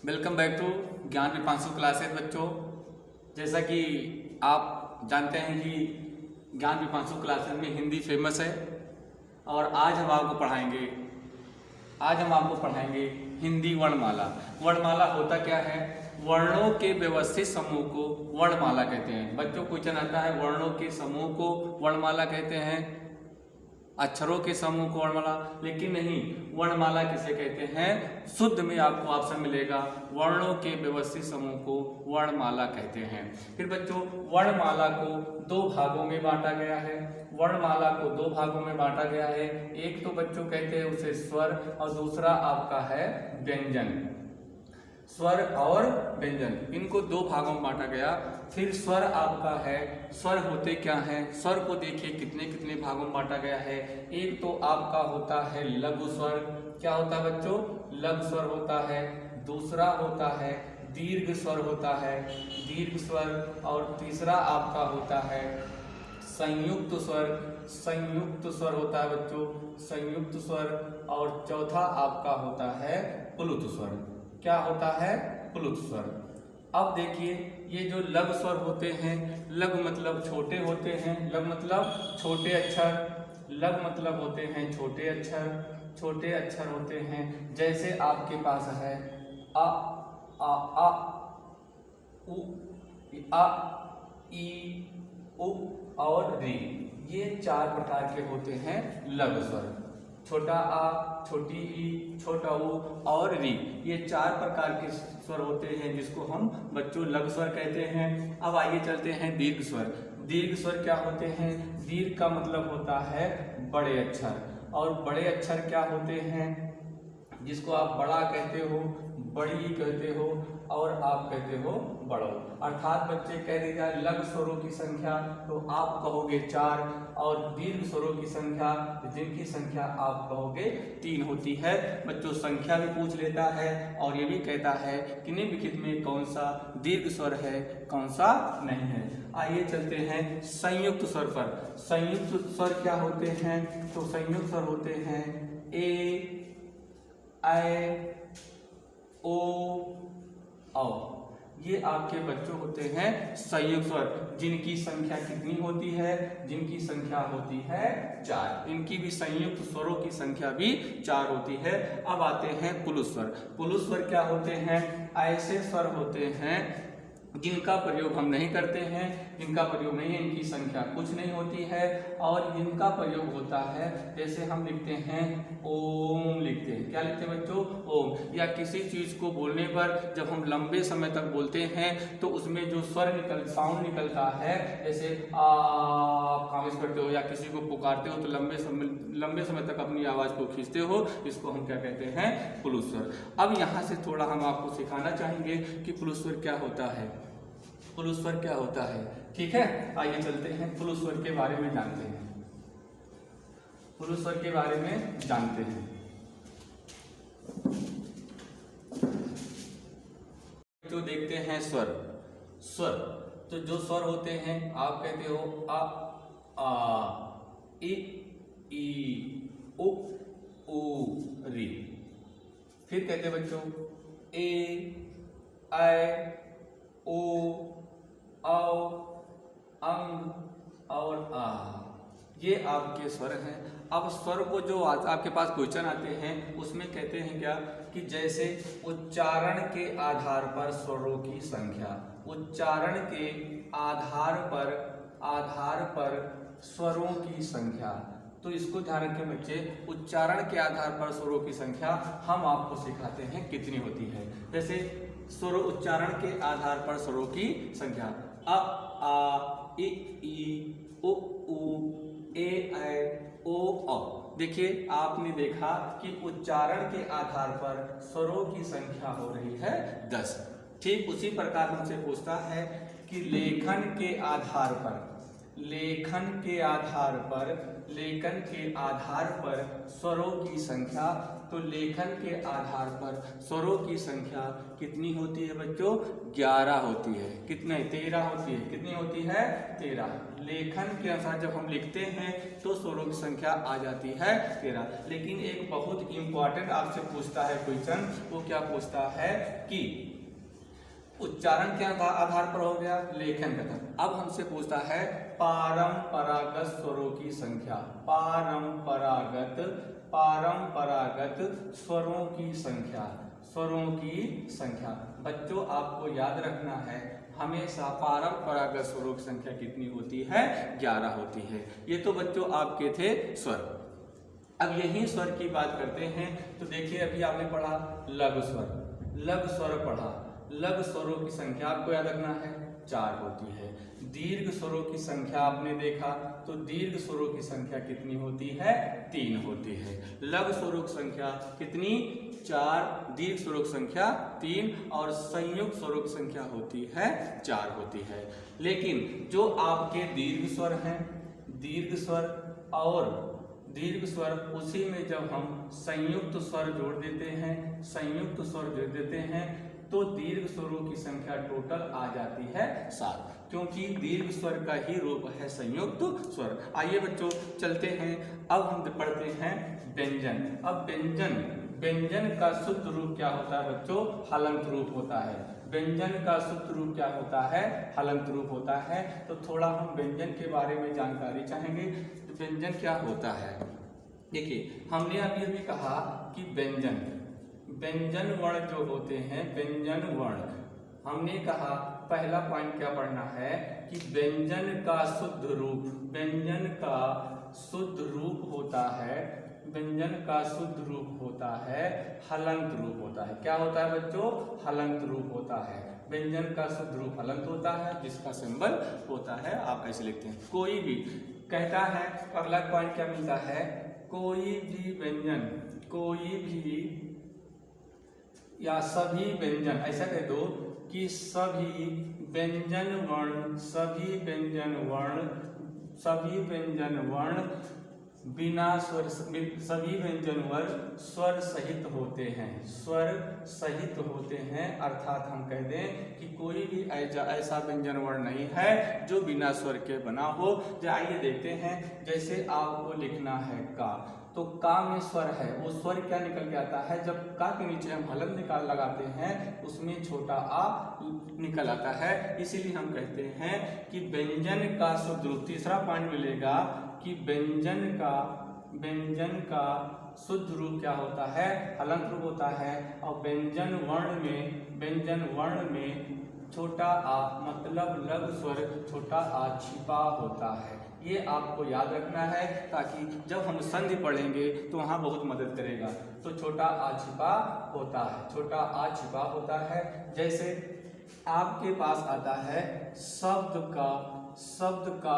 Welcome back to ज्ञान Deepanshu classes बच्चों। जैसा कि आप जानते हैं कि ज्ञान दीपांशु क्लासेस में हिंदी फेमस है और आज हम आपको पढ़ाएंगे हिंदी वर्णमाला। वर्णमाला होता क्या है? वर्णों के व्यवस्थित समूह को वर्णमाला कहते हैं। बच्चों को क्वेश्चन आता है वर्णों के समूह को वर्णमाला कहते हैं, अक्षरों के समूह को वर्णमाला, लेकिन नहीं, वर्णमाला किसे कहते हैं? शुद्ध में आपको ऑप्शन मिलेगा वर्णों के व्यवस्थित समूह को वर्णमाला कहते हैं। फिर बच्चों वर्णमाला को दो भागों में बांटा गया है। एक तो बच्चों कहते हैं उसे स्वर और दूसरा आपका है व्यंजन। स्वर और व्यंजन, इनको दो भागों में बांटा गया। फिर स्वर आपका है, स्वर होते क्या हैं? स्वर को देखिए कितने कितने भागों में बांटा गया है। एक तो आपका होता है लघु स्वर। क्या होता है बच्चों? लघु स्वर होता है। दूसरा होता है दीर्घ स्वर होता है, दीर्घ स्वर। और तीसरा आपका होता है संयुक्त स्वर होता है बच्चों, संयुक्त स्वर। और चौथा आपका होता है प्लुत स्वर। क्या होता है? प्लुत स्वर। अब देखिए ये जो लघु स्वर होते हैं, लघु मतलब छोटे होते हैं, लघु मतलब छोटे अक्षर, लघु मतलब होते हैं छोटे अक्षर, छोटे अक्षर होते हैं। जैसे आपके पास है अ आ उ आ ई उ और री। ये चार प्रकार के होते हैं लघु स्वर। छोटा आ, छोटी ई, छोटा उ और री, ये चार प्रकार के स्वर होते हैं जिसको हम बच्चों लघु स्वर कहते हैं। अब आइए चलते हैं दीर्घ स्वर। दीर्घ स्वर क्या होते हैं? दीर्घ का मतलब होता है बड़े अक्षर, और बड़े अक्षर क्या होते हैं? जिसको आप बड़ा कहते हो, बड़ी कहते हो, और आप कहते हो बड़ो। अर्थात बच्चे कह दीजिए लघु स्वरों की संख्या तो आप कहोगे 4, और दीर्घ स्वरों की संख्या जिनकी संख्या आप कहोगे 3 होती है। बच्चों संख्या भी पूछ लेता है और ये भी कहता है कि निम्नलिखित में कौन सा दीर्घ स्वर है, कौन सा नहीं है। आइए चलते हैं संयुक्त स्वर पर। संयुक्त स्वर क्या होते हैं? तो संयुक्त स्वर होते हैं ए, ऐ, ओ, औ। ये आपके बच्चों होते हैं संयुक्त स्वर, जिनकी संख्या कितनी होती है? जिनकी संख्या होती है 4। इनकी भी संयुक्त स्वरों की संख्या भी 4 होती है। अब आते हैं प्लुत स्वर। प्लुत स्वर क्या होते हैं? ऐसे स्वर होते हैं जिनका प्रयोग हम नहीं करते हैं, जिनका प्रयोग नहीं है, इनकी संख्या कुछ नहीं होती है, और जिनका प्रयोग होता है जैसे हम लिखते हैं ओम लिखते हैं। क्या लिखते हैं बच्चों? ओम। या किसी चीज को बोलने पर जब हम लंबे समय तक बोलते हैं तो उसमें जो साउंड निकलता है, जैसे आ खामोश करते हो या किसी को पुकारते हो तो लंबे समय तक अपनी आवाज को खींचते हो, इसको हम क्या कहते हैं? प्लुत स्वर। अब यहाँ से थोड़ा हम आपको सिखाना चाहेंगे कि प्लुत स्वर क्या होता है, प्लुत स्वर क्या होता है। ठीक है, आइए चलते हैं प्लुत स्वर के बारे में जानते हैं। प्लुत स्वर के बारे में जानते हैं। जो देखते हैं स्वर, तो जो स्वर होते हैं आप कहते हो आ इ ई उ री। फिर कहते हैं बच्चों ए, ऐ, ओ, औ, अंग और आ। ये आपके स्वर हैं। अब स्वर को जो आपके पास क्वेश्चन आते हैं उसमें कहते हैं क्या कि जैसे उच्चारण के आधार पर स्वरों की संख्या, उच्चारण के आधार पर स्वरों की संख्या। तो इसको ध्यान रखें बच्चे, उच्चारण के आधार पर स्वरों की संख्या हम आपको सिखाते हैं कितनी होती है। जैसे स्वर उच्चारण के आधार पर स्वरों की संख्या अ आ इ ई उ ए ऐ ओ औ। देखिए आपने देखा कि उच्चारण के आधार पर स्वरों की संख्या हो रही है 10। ठीक उसी प्रकार हमसे पूछता है कि लेखन के आधार पर, लेखन के आधार पर स्वरों की संख्या, तो लेखन के आधार पर स्वरों की संख्या कितनी होती है बच्चों? 11 होती है। कितने? 13 होती है। कितनी होती है? 13। लेखन के अनुसार जब हम लिखते हैं तो स्वरों की संख्या आ जाती है 13। लेकिन एक बहुत इंपॉर्टेंट आपसे पूछता है क्वेश्चन, वो क्या पूछता है कि उच्चारण के आधार पर हो गया, लेखन का था। अब हमसे पूछता है पारंपरागत स्वरों की संख्या। पारंपरागत स्वरों की संख्या। बच्चों आपको याद रखना है, हमेशा पारंपरागत स्वरों की संख्या कितनी होती है? 11 होती है। ये तो बच्चों आपके थे स्वर। अब यही स्वर की बात करते हैं तो देखिए, अभी आपने पढ़ा लघु स्वर पढ़ा। लघु स्वरों की संख्या आपको याद रखना है 4 होती है। दीर्घ स्वरों की संख्या आपने देखा तो दीर्घ स्वरों की संख्या कितनी होती है? 3 होती है। लघु स्वरों की संख्या कितनी? 4, दीर्घ स्वरों की संख्या 3 और संयुक्त स्वरों की संख्या होती है 4 होती है। लेकिन जो आपके दीर्घ स्वर हैं, दीर्घ स्वर उसी में जब हम संयुक्त स्वर जोड़ देते हैं तो दीर्घ स्वरों की संख्या टोटल आ जाती है 7, क्योंकि दीर्घ स्वर का ही रूप है संयुक्त स्वर। आइए बच्चों चलते हैं, अब हम पढ़ते हैं व्यंजन। अब व्यंजन का शुद्ध रूप क्या होता है बच्चों? हलंत रूप होता है। व्यंजन का शुद्ध रूप क्या होता है? हलंत रूप होता है। तो थोड़ा हम व्यंजन के बारे में जानकारी चाहेंगे। तो व्यंजन क्या होता है? देखिए, हमने अभी कहा कि व्यंजन वर्ण जो होते हैं, व्यंजन वर्ण, हमने कहा पहला पॉइंट क्या पढ़ना है कि व्यंजन का शुद्ध रूप होता है हलंत रूप होता है। क्या होता है बच्चों? हलंत रूप होता है। व्यंजन का शुद्ध रूप हलंत होता है, जिसका सिंबल होता है, आप ऐसे लिखते हैं। कोई भी कहता है, अगला पॉइंट क्या मिलता है? कोई भी या सभी व्यंजन, ऐसा कह दो कि सभी व्यंजन वर्ण बिना स्वर, सभी व्यंजन वर्ण स्वर सहित होते हैं। अर्थात हम कह दें कि कोई भी ऐसा व्यंजन वर्ण नहीं है जो बिना स्वर के बना हो। आइए देखते हैं, जैसे आपको लिखना है का, तो का में स्वर है, वो स्वर क्या निकल के आता है? जब का के नीचे हम हलंत लगाते हैं उसमें छोटा आ निकल आता है। इसीलिए हम कहते हैं कि व्यंजन का शुद्ध रूप, तीसरा पॉइंट मिलेगा कि व्यंजन का शुद्ध रूप क्या होता है? हलंत रूप होता है। और व्यंजन वर्ण में छोटा आ मतलब लघु स्वर छोटा आ छिपा होता है। ये आपको याद रखना है, ताकि जब हम संधि पढ़ेंगे तो वहाँ बहुत मदद करेगा। तो छोटा आ छिपा होता है। जैसे आपके पास आता है शब्द का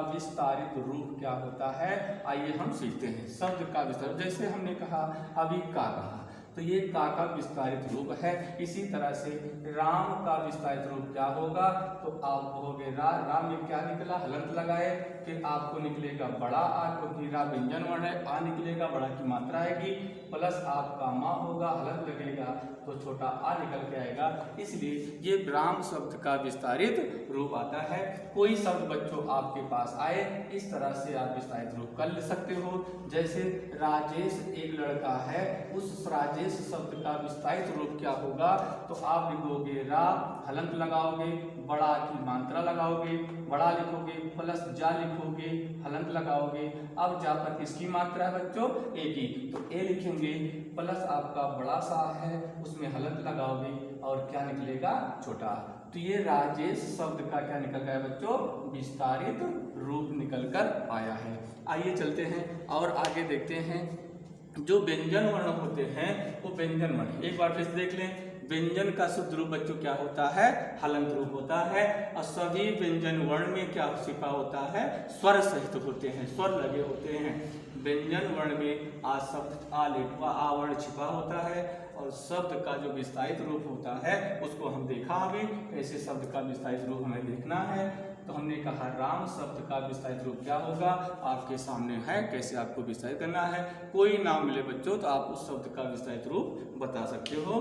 विस्तारित रूप क्या होता है? आइए हम सीखते हैं शब्द का विस्तार। जैसे हमने कहा अभी का कहा, तो ये का विस्तारित रूप है। इसी तरह से राम का विस्तारित रूप क्या होगा? तो आप कहोगे राम में क्या निकला? हलंत लगाए, फिर आपको निकलेगा बड़ा आ, क्योंकि रा व्यंजन वर्ण है, आ निकलेगा, बड़ा की मात्रा आएगी, प्लस आपका माँ होगा, हलंत लगेगा तो छोटा आ निकल के आएगा। इसलिए ये राम शब्द का विस्तारित रूप आता है। कोई शब्द बच्चों आपके पास आए, इस तरह से आप विस्तारित रूप कर सकते हो। जैसे राजेश एक लड़का है, उस राजेश शब्द का विस्तारित रूप क्या होगा? तो आप लिखोगे रा, हलंत लगाओगे, बड़ा की मात्रा लगाओगे, बड़ा लिखोगे, प्लस जा लिखोगे, हलंत लगाओगे। अब जा पर किसकी मात्रा है बच्चों? ए की, तो ए लिखेंगे, प्लस आपका बड़ा सा है, उसमें हलंत लगाओगे और क्या निकलेगा? छोटा। तो ये राजेश शब्द का क्या निकल गया बच्चों? विस्तारित रूप निकल कर आया है। आइए चलते हैं और आगे देखते हैं। जो व्यंजन वर्ण होते हैं वो व्यंजन वर्ण, एक बार फिर से देख लें। व्यंजन का शुद्ध रूप बच्चों क्या होता है? हलंत रूप होता है। और सभी व्यंजन वर्ण में क्या छिपा होता है? स्वर सहित होते हैं, स्वर लगे होते हैं। व्यंजन वर्ण में आ शब्द आ लेटवा आ वर्ण छिपा होता है। और शब्द का जो विस्तारित रूप होता है उसको हम देखा अभी, कैसे शब्द का विस्तारित रूप हमें देखना है। तो हमने कहा राम शब्द का विस्तारित रूप क्या होगा, आपके सामने है, कैसे आपको विस्तारित करना है। कोई नाम मिले बच्चों तो आप उस शब्द का विस्तारित रूप बता सकते हो।